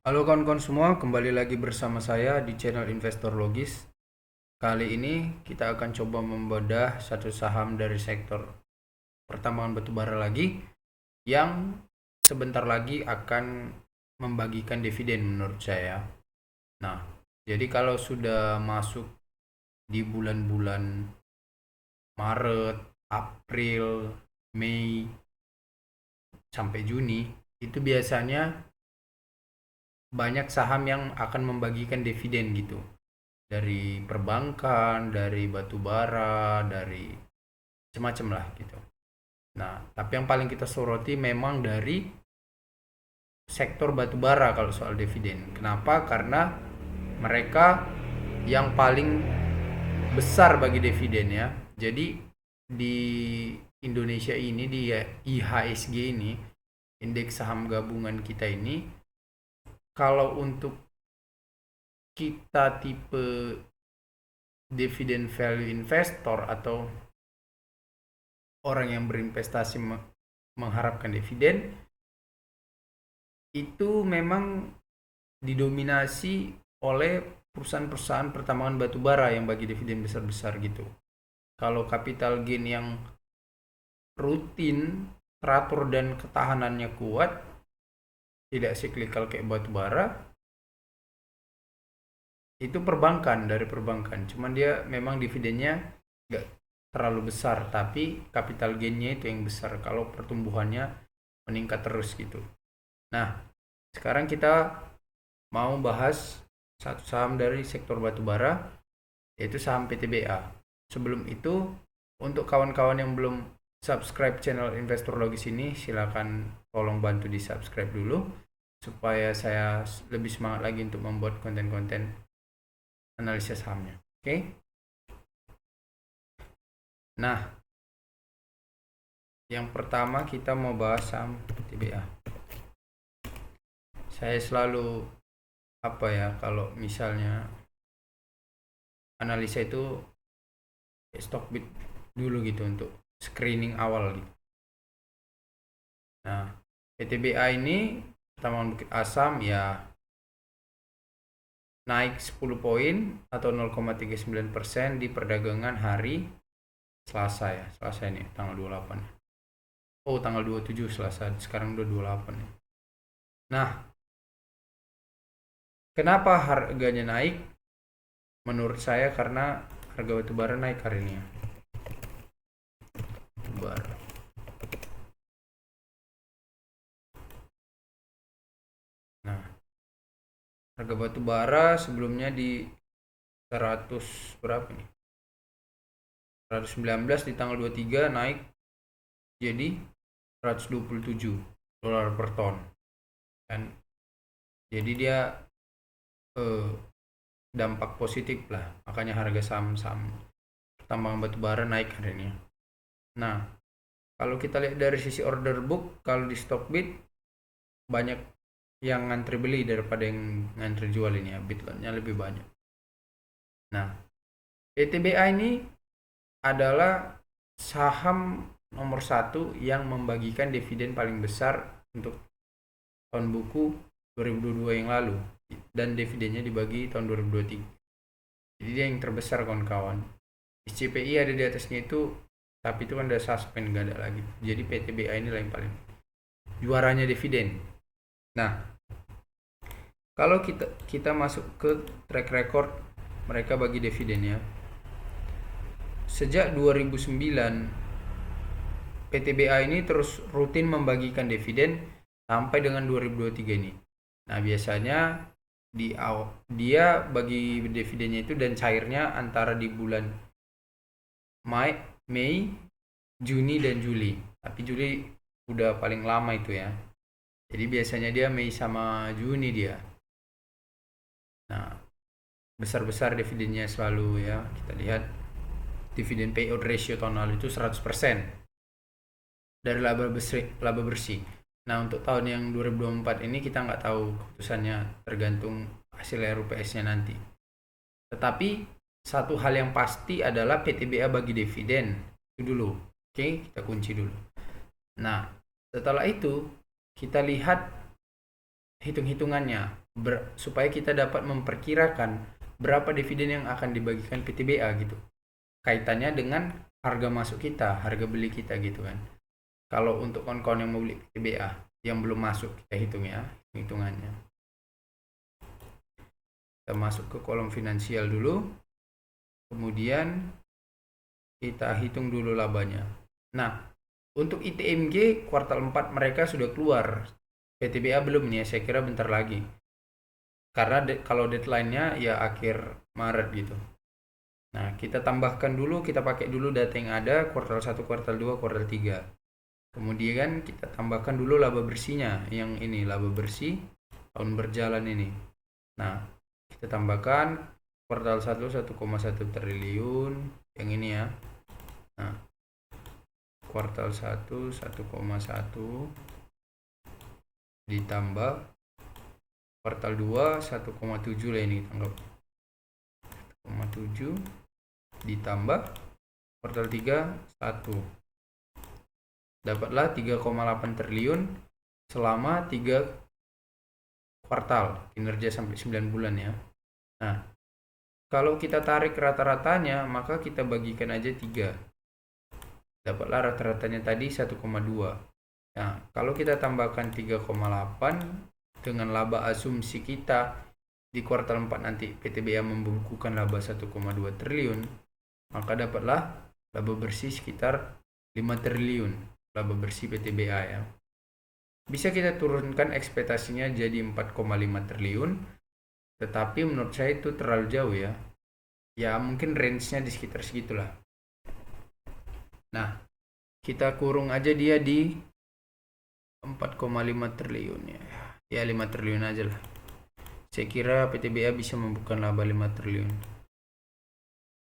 Halo kawan-kawan semua, kembali lagi bersama saya di channel Investor Logis. Kali ini kita akan coba membedah satu saham dari sektor pertambangan batubara lagi yang sebentar lagi akan membagikan dividen menurut saya. Nah, jadi kalau sudah masuk di bulan-bulan Maret, April, Mei sampai Juni, itu biasanya banyak saham yang akan membagikan dividen gitu. Dari perbankan, dari batu bara, dari macam-macam lah gitu. Nah, tapi yang paling kita soroti memang dari sektor batu bara kalau soal dividen. Kenapa? Karena mereka yang paling besar bagi dividen ya. Jadi di Indonesia ini di IHSG ini, indeks saham gabungan kita ini, kalau untuk kita tipe dividen value investor atau orang yang berinvestasi mengharapkan dividen itu memang didominasi oleh perusahaan-perusahaan pertambangan batubara yang bagi dividen besar-besar gitu. Kalau capital gain yang rutin, teratur dan ketahanannya kuat, tidak siklikal kayak batubara, itu perbankan dari perbankan. Cuman dia memang dividennya nggak terlalu besar, tapi capital gainnya itu yang besar kalau pertumbuhannya meningkat terus gitu. Nah, sekarang kita mau bahas satu saham dari sektor batubara, yaitu saham PTBA. Sebelum itu, untuk kawan-kawan yang belum subscribe channel Investor Logis ini, silakan tolong bantu di subscribe dulu supaya saya lebih semangat lagi untuk membuat konten-konten analisa sahamnya. Oke? Nah, yang pertama kita mau bahas saham PTBA. Saya selalu kalau misalnya analisa itu stock bid dulu gitu untuk screening awal gitu. Nah, PTBA ini pertambangan Bukit Asam ya naik 10 poin atau 0,39% di perdagangan hari Selasa ya. Selasa ini tanggal 28. Oh, tanggal 27 Selasa. Sekarang udah 28 ya. Nah, kenapa harganya naik? Menurut saya karena harga batubara naik hari ini ya. Batubara. Nah, harga batubara sebelumnya di 100 berapa nih? 119 di tanggal 23 naik jadi 127 dolar per ton. Dan jadi dia dampak positif lah, makanya harga saham-saham tambangan batubara naik hari ini. Nah, kalau kita lihat dari sisi order book, kalau di Stockbit banyak yang ngantri beli daripada yang ngantri jual ini ya, bitlotnya lebih banyak. Nah, PTBA ini adalah saham nomor satu yang membagikan dividen paling besar untuk tahun buku 2022 yang lalu, dan dividennya dibagi tahun 2023. Jadi dia yang terbesar kawan-kawan. SCPI ada di atasnya itu, tapi itu kan udah suspend, gak ada lagi. Jadi PTBA ini yang paling juaranya dividen. Nah, kalau kita masuk ke track record mereka bagi dividennya, sejak 2009 PTBA ini terus rutin membagikan dividen sampai dengan 2023 ini. Nah, biasanya dia bagi dividennya itu dan cairnya antara di bulan Mei, Juni dan Juli. Tapi Juli udah paling lama itu ya. Jadi biasanya dia Mei sama Juni dia. Nah, besar-besar dividennya selalu ya. Kita lihat dividen payout ratio tahun lalu itu 100% dari laba bersih. Nah, untuk tahun yang 2024 ini kita nggak tahu keputusannya, tergantung hasil RUPS-nya nanti. Tetapi satu hal yang pasti adalah PTBA bagi dividen. Itu dulu. Oke, kita kunci dulu. Nah, setelah itu kita lihat hitung-hitungannya. supaya kita dapat memperkirakan berapa dividen yang akan dibagikan PTBA gitu. Kaitannya dengan harga masuk kita, harga beli kita gitu kan. Kalau untuk kawan-kawan yang mau beli PTBA yang belum masuk, kita hitung ya, hitungannya. Kita masuk ke kolom finansial dulu, kemudian kita hitung dulu labanya. Nah, untuk ITMG kuartal 4 mereka sudah keluar. PTBA belum nih ya, saya kira bentar lagi. Karena kalau deadline-nya ya akhir Maret gitu. Nah, kita tambahkan dulu, kita pakai dulu data yang ada kuartal 1, kuartal 2, kuartal 3. Kemudian kita tambahkan dulu laba bersihnya, yang ini laba bersih tahun berjalan ini. Nah, kita tambahkan kuartal 1 1,1 triliun, yang ini ya. Nah, kuartal 1 1,1 ditambah kuartal 2 1,7 lah ini anggap 1,7 ditambah kuartal 3 1, dapatlah 3,8 triliun selama 3 kuartal kinerja sampai 9 bulan ya. Nah, kalau kita tarik rata-ratanya maka kita bagikan aja 3, dapatlah rata-ratanya tadi 1,2. Nah, kalau kita tambahkan 3,8 dengan laba asumsi kita di kuartal 4 nanti PTBA membukukan laba 1,2 triliun, maka dapatlah laba bersih sekitar 5 triliun laba bersih PTBA ya. Bisa kita turunkan ekspektasinya jadi 4,5 triliun, tetapi menurut saya itu terlalu jauh ya. Ya mungkin range-nya di sekitar segitulah. Nah, kita kurung aja dia di 4,5 triliun ya. Ya 5 triliun aja lah. Saya kira PTBA bisa membuka laba 5 triliun.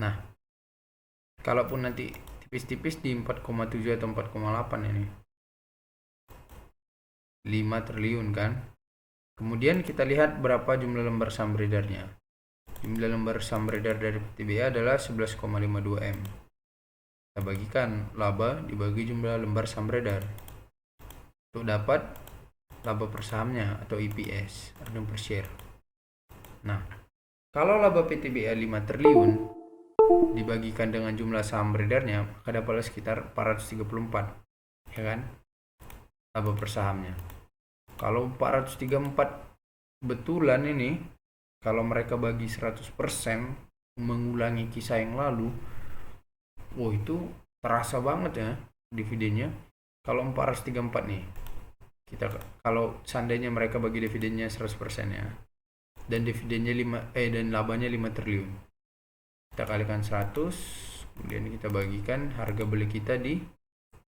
Nah, kalaupun nanti tipis-tipis di 4,7 atau 4,8 ini 5 triliun kan. Kemudian kita lihat berapa jumlah lembar saham beredarnya. Jumlah lembar saham beredar dari PTBA adalah 11,52 M. Kita bagikan laba dibagi jumlah lembar saham beredar untuk dapat laba per sahamnya atau EPS, earnings per share. Nah, kalau laba PTBA 5 triliun dibagikan dengan jumlah saham beredarnya, maka dapatlah sekitar 434, ya kan? Laba per sahamnya. Kalau 434 betulan ini, kalau mereka bagi 100% mengulangi kisah yang lalu, itu terasa banget ya dividennya. Kalau 434 nih, kita kalau seandainya mereka bagi dividennya 100% ya, dan dividennya 5 dan labanya 5 triliun. Kita kalikan 100, kemudian kita bagikan harga beli kita di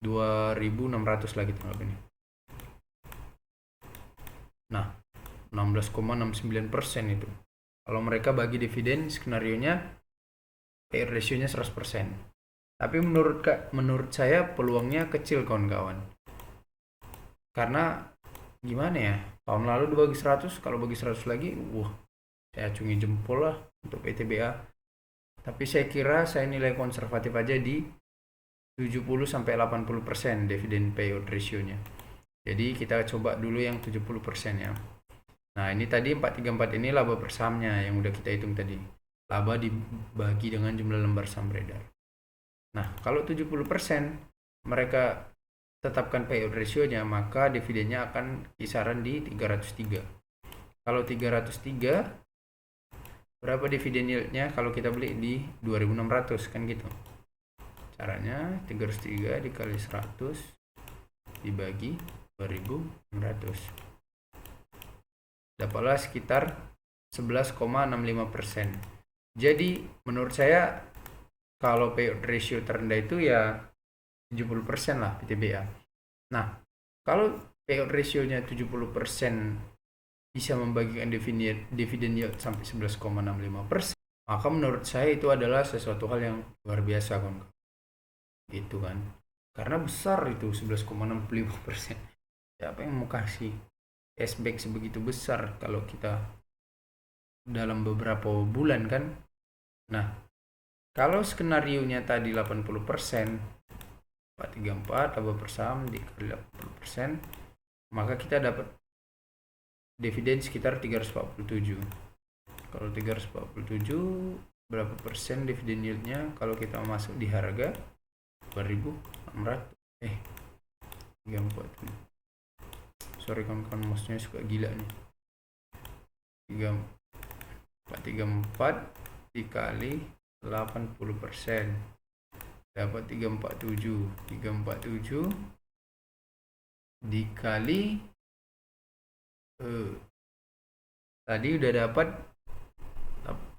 2.600 lagi tanggal ini. Nah, 16,69% itu. Kalau mereka bagi dividen, skenario-nya payout ratio-nya 100%. Tapi menurut saya peluangnya kecil kawan-kawan. Karena gimana ya? Tahun lalu dibagi 100, kalau bagi 100 lagi, saya acungi jempol lah untuk PTBA. Tapi saya kira saya nilai konservatif aja di 70-80% dividen payout ratio-nya. Jadi kita coba dulu yang 70% ya. Nah, ini tadi 434 ini laba per sahamnya yang udah kita hitung tadi. Laba dibagi dengan jumlah lembar saham beredar. Nah, kalau 70% mereka tetapkan payout ratio-nya, maka dividennya akan kisaran di 303. Kalau 303, berapa dividen yield-nya kalau kita beli di 2.600 kan gitu. Caranya 303 dikali 100 dibagi 2.600. Dapatlah sekitar 11,65%. Jadi menurut saya kalau payout ratio terendah itu ya 70% lah PTBA. Nah, kalau payout ratio-nya 70% bisa membagikan dividen yield sampai 11,65%, maka menurut saya itu adalah sesuatu hal yang luar biasa kan. Gitu kan. Karena besar itu 11,65%. Siapa yang mau kasih cashback sebegitu besar kalau kita dalam beberapa bulan kan? Nah, kalau skenario-nya tadi 80%, 434 laba per saham dikali 80%, maka kita dapat dividen sekitar 347. Kalau 347 berapa persen dividen yieldnya kalau kita masuk di harga 2.600 347. Sorry kawan-kawan, mouse-nya suka gila nih. 434 dikali 80% dapat 347. 347 dikali tadi udah dapat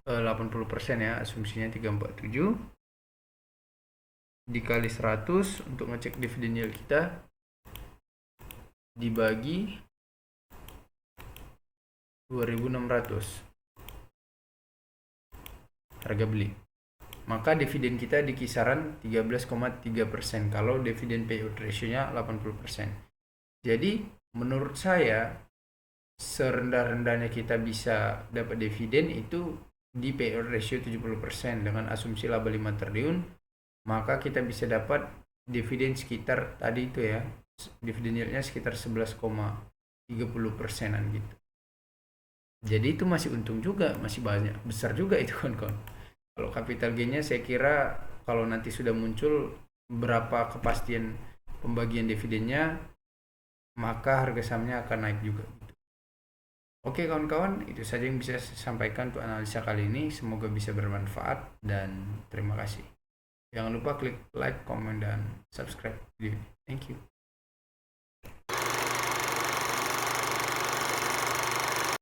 80% ya, asumsinya 347 dikali 100 untuk ngecek dividen yield kita dibagi 2.600 harga beli, maka dividen kita di kisaran 13,3% kalau dividen payout ratio-nya 80%. Jadi menurut saya serendah-rendahnya kita bisa dapat dividen itu di payout ratio 70% dengan asumsi laba 5 triliun, maka kita bisa dapat dividen sekitar tadi itu ya, dividen yieldnya sekitar 11,30%an gitu. Jadi itu masih untung juga, masih banyak, besar juga itu kawan-kawan. Kalau capital gain-nya saya kira kalau nanti sudah muncul berapa kepastian pembagian dividennya, maka harga sahamnya akan naik juga. Oke kawan-kawan, itu saja yang bisa saya sampaikan untuk analisa kali ini. Semoga bisa bermanfaat dan terima kasih. Jangan lupa klik like, comment, dan subscribe video ini. Thank you.